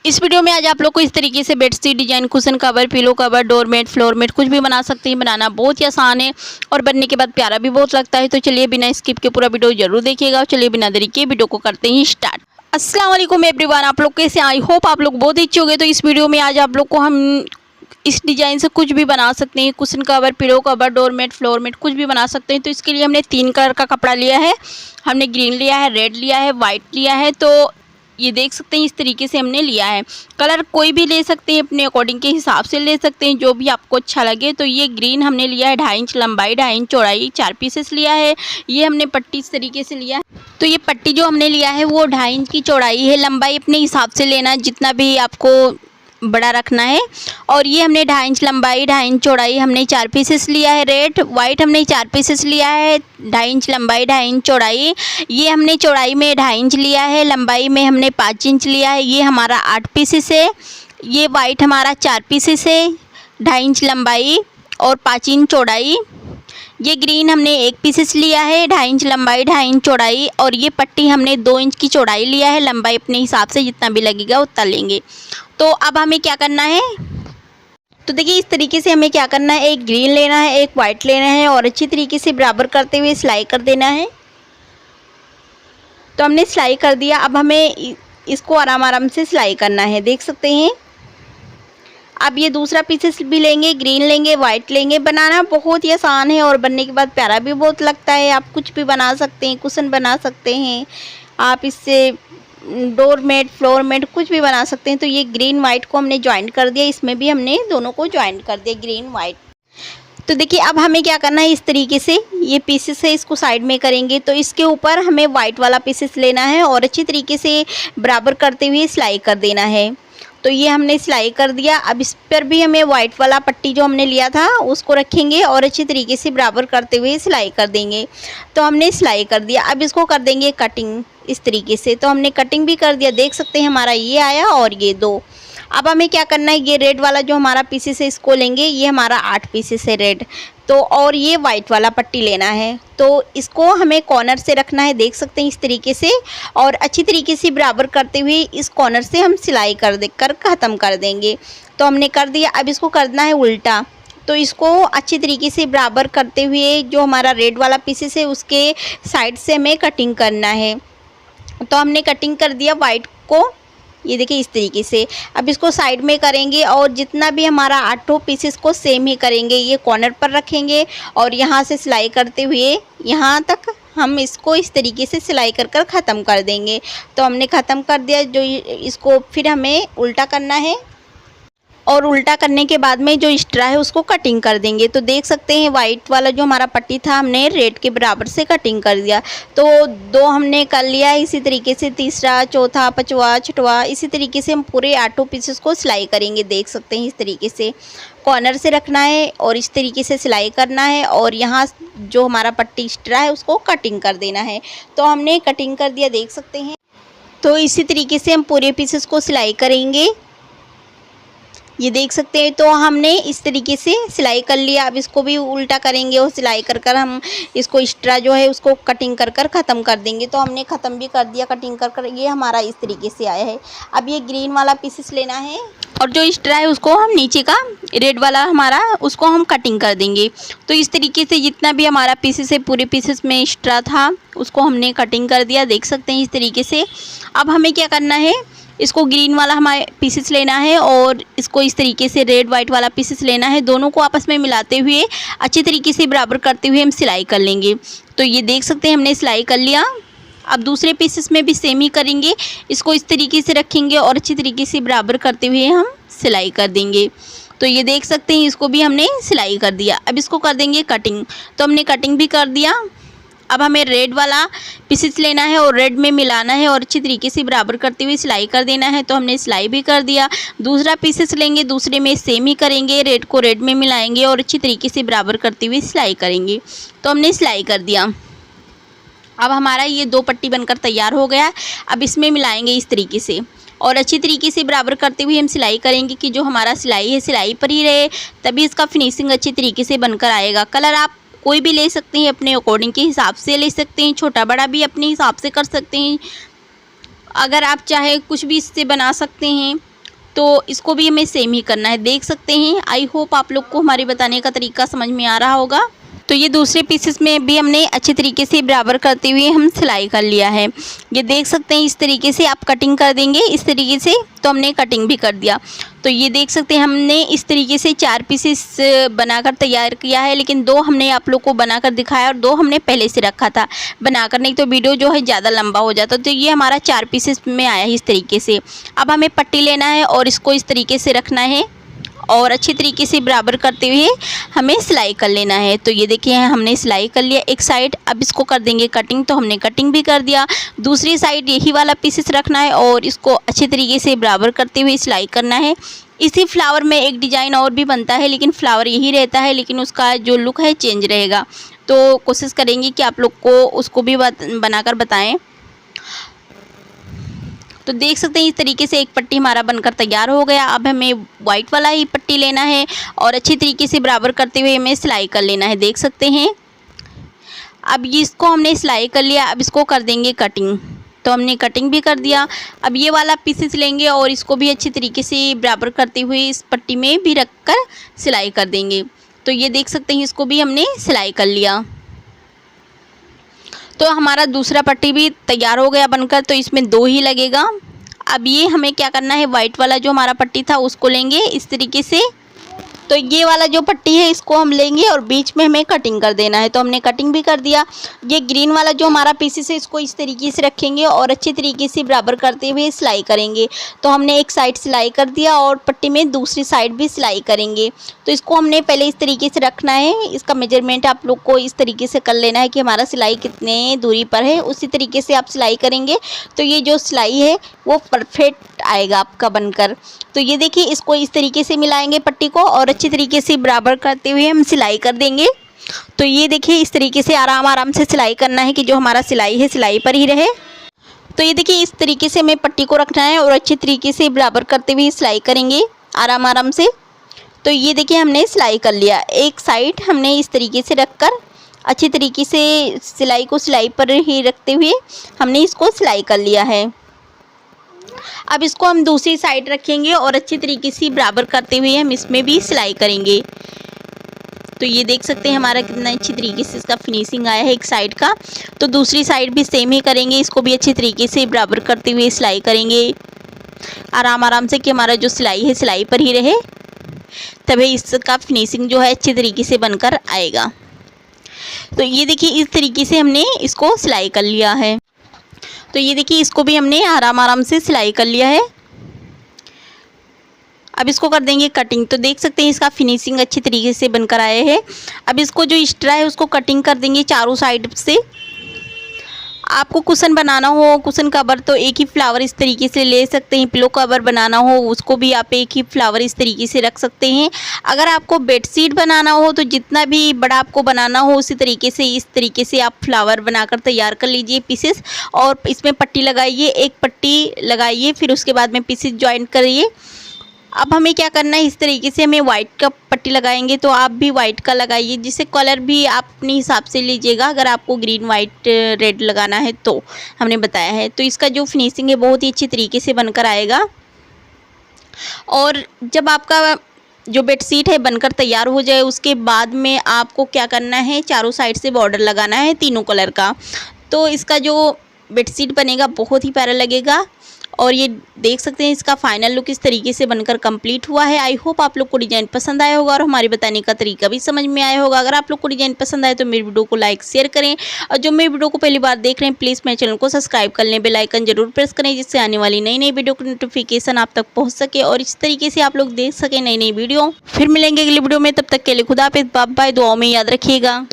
इस वीडियो में आज आप लोग को इस तरीके से bedsheet design, cushion cover, pillow cover, doormat, floor mat कुछ भी बना सकते हैं। बनाना बहुत ही आसान है और बनने के बाद प्यारा भी बहुत लगता है। तो चलिए बिना स्किप के पूरा वीडियो जरूर देखिएगा और चलिए बिना देरी के वीडियो को करते हैं स्टार्ट। अस्सलाम वालेकुम एवरीवन, आप लोग कैसे? आई होप आप लोग बहुत अच्छे होंगे। तो इस वीडियो में आज आप लोग को हम इस डिज़ाइन से कुछ भी बना सकते हैं। Cushion cover, pillow cover, doormat, floor mat कुछ भी बना सकते हैं। तो इसके लिए हमने 3 कलर का कपड़ा लिया है। हमने ग्रीन लिया है, रेड लिया है, वाइट लिया है। तो ये देख सकते हैं इस तरीके से हमने लिया है। कलर कोई भी ले सकते हैं, अपने अकॉर्डिंग के हिसाब से ले सकते हैं, जो भी आपको अच्छा लगे। तो ये ग्रीन हमने लिया है 2.5 इंच लंबाई, 2.5 इंच चौड़ाई, 4 पीसेस लिया है। ये हमने पट्टी इस तरीके से लिया है। तो ये पट्टी जो हमने लिया है वो 2.5 इंच की चौड़ाई है। लंबाई अपने हिसाब से लेना, जितना भी आपको बड़ा रखना है। और ये हमने 2.5 इंच लंबाई, 2.5 इंच चौड़ाई हमने 4 पीसेस लिया है। रेड वाइट हमने 4 पीसेस लिया है, 2.5 इंच लंबाई, 2.5 इंच चौड़ाई। ये हमने चौड़ाई में 2.5 इंच लिया है, लंबाई में हमने 5 इंच लिया है। ये हमारा 8 पीसेस है। ये वाइट हमारा 4 पीसेस है, 2.5 इंच लंबाई और 5 इंच चौड़ाई। ये ग्रीन हमने 1 पीसेस लिया है, 2.5 इंच लंबाई, 2.5 इंच चौड़ाई। और ये पट्टी हमने 2 इंच की चौड़ाई लिया है। लंबाई अपने हिसाब से जितना भी लगेगा उतना लेंगे। तो अब हमें क्या करना है, तो देखिए इस तरीके से हमें क्या करना है, एक ग्रीन लेना है, एक वाइट लेना है और अच्छी तरीके से बराबर करते हुए सिलाई कर देना है। तो हमने सिलाई कर दिया। अब हमें इसको आराम आराम से सिलाई करना है, देख सकते हैं। अब ये दूसरा पीसेस भी लेंगे, ग्रीन लेंगे, वाइट लेंगे। बनाना बहुत ही आसान है और बनने के बाद प्यारा भी बहुत लगता है। आप कुछ भी बना सकते हैं, कुशन बना सकते हैं, आप इससे डोरमेट, फ्लोर मैट कुछ भी बना सकते हैं। तो ये ग्रीन वाइट को हमने ज्वाइंट कर दिया, इसमें भी हमने दोनों को ज्वाइंट कर दिया, ग्रीन वाइट। तो देखिए अब हमें क्या करना है, इस तरीके से ये पीसेस है इसको साइड में करेंगे। तो इसके ऊपर हमें वाइट वाला पीसेस लेना है और अच्छी तरीके से बराबर करते हुए सिलाई कर देना है। तो ये हमने सिलाई कर दिया। अब इस पर भी हमें वाइट वाला पट्टी जो हमने लिया था उसको रखेंगे और अच्छी तरीके से बराबर करते हुए सिलाई कर देंगे। तो हमने सिलाई कर दिया। अब इसको कर देंगे कटिंग इस तरीके से। तो हमने कटिंग भी कर दिया, देख सकते हैं हमारा ये आया और ये 2। अब हमें क्या करना है, ये रेड वाला जो हमारा पीसेस है इसको लेंगे। ये हमारा 8 पीसेस है रेड। तो और ये वाइट वाला पट्टी लेना है। तो इसको हमें कॉर्नर से रखना है, देख सकते हैं इस तरीके से। और अच्छी तरीके से बराबर करते हुए इस कॉर्नर से हम सिलाई कर ख़त्म कर देंगे। तो हमने कर दिया। अब इसको करना है उल्टा। तो इसको अच्छी तरीके से बराबर करते हुए जो हमारा रेड वाला पीसेस है उसके साइड से हमें कटिंग करना है। तो हमने कटिंग कर दिया वाइट को, ये देखिए इस तरीके से। अब इसको साइड में करेंगे और जितना भी हमारा 8 पीसेस को सेम ही करेंगे। ये कॉर्नर पर रखेंगे और यहाँ से सिलाई करते हुए यहाँ तक हम इसको इस तरीके से सिलाई कर ख़त्म कर देंगे। तो हमने ख़त्म कर दिया। जो इसको फिर हमें उल्टा करना है और उल्टा करने के बाद में जो एक्स्ट्रा है उसको कटिंग कर देंगे। तो देख सकते हैं वाइट वाला जो हमारा पट्टी था हमने रेड के बराबर से कटिंग कर दिया। तो 2 हमने कर लिया। इसी तरीके से तीसरा, चौथा, 5वां, 6वां इसी तरीके से हम पूरे 8 पीसेस को सिलाई करेंगे। देख सकते हैं इस तरीके से कॉर्नर से रखना है और इस तरीके से सिलाई करना है और यहाँ जो हमारा पट्टी एक्स्ट्रा है उसको कटिंग कर देना है। तो हमने कटिंग कर दिया, देख सकते हैं। तो इसी तरीके से हम पूरे पीसेस को सिलाई करेंगे, ये देख सकते हैं। तो हमने इस तरीके से सिलाई कर लिया। अब इसको भी उल्टा करेंगे और सिलाई कर हम इसको एक्स्ट्रा जो है उसको कटिंग कर ख़त्म कर देंगे। तो हमने ख़त्म भी कर दिया कटिंग कर। ये हमारा इस तरीके से आया है। अब ये ग्रीन वाला पीसेस लेना है और जो एक्स्ट्रा है उसको हम नीचे का रेड वाला हमारा उसको हम कटिंग कर देंगे। तो इस तरीके से जितना भी हमारा पीसेस है पूरे पीसेस में एक्स्ट्रा था उसको हमने कटिंग कर दिया, देख सकते हैं इस तरीके से। अब हमें क्या करना है, इसको ग्रीन वाला हमारे पीसेस लेना है और इसको इस तरीके से रेड वाइट वाला पीसेस लेना है। दोनों को आपस में मिलाते हुए अच्छी तरीके से बराबर करते हुए हम सिलाई कर लेंगे। तो ये देख सकते हैं हमने सिलाई कर लिया। अब दूसरे पीसेस में भी सेम ही करेंगे। इसको इस तरीके से रखेंगे और अच्छी तरीके से बराबर करते हुए हम सिलाई कर देंगे। तो ये देख सकते हैं इसको भी हमने सिलाई कर दिया। अब इसको कर देंगे कटिंग। तो हमने कटिंग भी कर दिया। अब हमें रेड वाला पीसेस लेना है और रेड में मिलाना है और अच्छी तरीके से बराबर करते हुए सिलाई कर देना है। तो हमने सिलाई भी कर दिया। दूसरा पीसेस लेंगे, दूसरे में सेम ही करेंगे, रेड को रेड में मिलाएंगे और अच्छी तरीके से बराबर करते हुए सिलाई करेंगे। तो हमने सिलाई कर दिया। अब हमारा ये 2 पट्टी बनकर तैयार हो गया। अब इसमें मिलाएंगे इस तरीके से और अच्छी तरीके से बराबर करते हुए हम सिलाई करेंगे कि जो हमारा सिलाई है सिलाई पर ही रहे, तभी इसका फिनिशिंग अच्छी तरीके से बनकर आएगा। कलर आप कोई भी ले सकते हैं, अपने अकॉर्डिंग के हिसाब से ले सकते हैं, छोटा बड़ा भी अपने हिसाब से कर सकते हैं। अगर आप चाहे कुछ भी इससे बना सकते हैं। तो इसको भी हमें सेम ही करना है, देख सकते हैं। आई होप आप लोग को हमारे बताने का तरीका समझ में आ रहा होगा। तो ये दूसरे पीसेस में भी हमने अच्छे तरीके से बराबर करते हुए हम सिलाई कर लिया है। ये देख सकते हैं, इस तरीके से आप कटिंग कर देंगे इस तरीके से, तो हमने कटिंग भी कर दिया। तो ये देख सकते हैं हमने इस तरीके से 4 पीसेस बनाकर तैयार किया है, लेकिन 2 हमने आप लोग को बनाकर दिखाया और 2 हमने पहले से रखा था बनाकर, नहीं तो वीडियो जो है ज़्यादा लंबा हो जाता। तो ये हमारा 4 पीसेस में आया है इस तरीके से। अब हमें पट्टी लेना है और इसको इस तरीके से रखना है और अच्छी तरीके से बराबर करते हुए हमें सिलाई कर लेना है। तो ये देखिए हमने सिलाई कर लिया एक साइड। अब इसको कर देंगे कटिंग, तो हमने कटिंग भी कर दिया। दूसरी साइड यही वाला पीसेस रखना है और इसको अच्छे तरीके से बराबर करते हुए सिलाई करना है। इसी फ्लावर में एक डिज़ाइन और भी बनता है, लेकिन फ्लावर यही रहता है, लेकिन उसका जो लुक है चेंज रहेगा। तो कोशिश करेंगे कि आप लोग को उसको भी बनाकर बताएं। तो देख सकते हैं इस तरीके से एक पट्टी हमारा बनकर तैयार हो गया। अब हमें वाइट वाला ही पट्टी लेना है और अच्छी तरीके से बराबर करते हुए हमें सिलाई कर लेना है, देख सकते हैं। अब इसको हमने सिलाई कर लिया, अब इसको कर देंगे कटिंग। तो हमने कटिंग भी कर दिया। अब ये वाला पीसेस लेंगे और इसको भी अच्छी तरीके से बराबर करते हुए इस पट्टी में भी रख कर सिलाई कर देंगे। तो ये देख सकते हैं इसको भी हमने सिलाई कर लिया। तो हमारा दूसरा पट्टी भी तैयार हो गया बनकर, तो इसमें 2 ही लगेगा। अब ये हमें क्या करना है, वाइट वाला जो हमारा पट्टी था उसको लेंगे इस तरीके से। तो ये वाला जो पट्टी है इसको हम लेंगे और बीच में हमें कटिंग कर देना है। तो हमने कटिंग भी कर दिया। ये ग्रीन वाला जो हमारा पीसेस है इसको इस तरीके से रखेंगे और अच्छे तरीके से बराबर करते हुए सिलाई करेंगे। तो हमने एक साइड सिलाई कर दिया और पट्टी में दूसरी साइड भी सिलाई करेंगे। तो इसको हमने पहले इस तरीके से रखना है। इसका मेजरमेंट आप लोग को इस तरीके से कर लेना है कि हमारा सिलाई कितने दूरी पर है, उसी तरीके से आप सिलाई करेंगे। तो ये जो सिलाई है वो परफेक्ट आएगा आपका बनकर। तो ये देखिए इसको इस तरीके से मिलाएंगे पट्टी को और अच्छी तरीके से बराबर करते हुए हम सिलाई कर देंगे। तो ये देखिए इस तरीके से आराम से सिलाई करना है कि जो हमारा सिलाई है सिलाई पर ही रहे। तो ये देखिए इस तरीके से हमें पट्टी को रखना है और अच्छी तरीके से बराबर करते हुए सिलाई करेंगे आराम से। तो ये देखिए हमने सिलाई कर लिया। एक साइड हमने इस तरीके से रखकर अच्छी तरीके से सिलाई को सिलाई पर ही रखते हुए हमने इसको सिलाई कर लिया है। अब इसको हम दूसरी साइड रखेंगे और अच्छी तरीके से बराबर करते हुए हम इसमें भी सिलाई करेंगे। तो ये देख सकते हैं हमारा कितना अच्छी तरीके से इसका फिनिशिंग आया है एक साइड का। तो दूसरी साइड भी सेम ही करेंगे, इसको भी अच्छी तरीके से बराबर करते हुए सिलाई करेंगे आराम से कि हमारा जो सिलाई है सिलाई पर ही रहे, तभी इसका फिनिशिंग जो है अच्छी तरीके से बनकर आएगा। तो ये देखिए इस तरीके से हमने इसको सिलाई कर लिया है। तो ये देखिए इसको भी हमने आराम से सिलाई कर लिया है। अब इसको कर देंगे कटिंग। तो देख सकते हैं इसका फिनिशिंग अच्छी तरीके से बनकर आया है। अब इसको जो एक्स्ट्रा है उसको कटिंग कर देंगे चारों साइड से। आपको कुशन बनाना हो, कुशन कवर, तो एक ही फ्लावर इस तरीके से ले सकते हैं। पिलो कवर बनाना हो उसको भी आप एक ही फ्लावर इस तरीके से रख सकते हैं। अगर आपको बेडशीट बनाना हो तो जितना भी बड़ा आपको बनाना हो उसी तरीके से इस तरीके से आप फ्लावर बनाकर तैयार कर लीजिए पीसेस, और इसमें पट्टी लगाइए, एक पट्टी लगाइए, फिर उसके बाद में पीसेस ज्वाइंट करिए। अब हमें क्या करना है, इस तरीके से हमें वाइट का पट्टी लगाएंगे, तो आप भी वाइट का लगाइए, जिससे कलर भी आप अपने हिसाब से लीजिएगा। अगर आपको ग्रीन वाइट रेड लगाना है तो हमने बताया है। तो इसका जो फिनिशिंग है बहुत ही अच्छी तरीके से बनकर आएगा। और जब आपका जो बेडशीट है बनकर तैयार हो जाए उसके बाद में आपको क्या करना है, चारों साइड से बॉर्डर लगाना है तीनों कलर का। तो इसका जो बेडशीट बनेगा बहुत ही प्यारा लगेगा। और ये देख सकते हैं इसका फाइनल लुक इस तरीके से बनकर कंप्लीट हुआ है। आई होप आप लोग को डिज़ाइन पसंद आया होगा और हमारे बताने का तरीका भी समझ में आया होगा। अगर आप लोग को डिज़ाइन पसंद आए तो मेरी वीडियो को लाइक शेयर करें, और जो मेरी वीडियो को पहली बार देख रहे हैं प्लीज़ मेरे चैनल को सब्सक्राइब कर लें, बेल आइकन जरूर प्रेस करें, जिससे आने वाली नई वीडियो की नोटिफिकेशन आप तक पहुँच सके और इस तरीके से आप लोग देख सकें नई वीडियो। फिर मिलेंगे अगली वीडियो में, तब तक के लिए खुदा हाफिज़, बाय बाय, दुआओं में याद रखिएगा।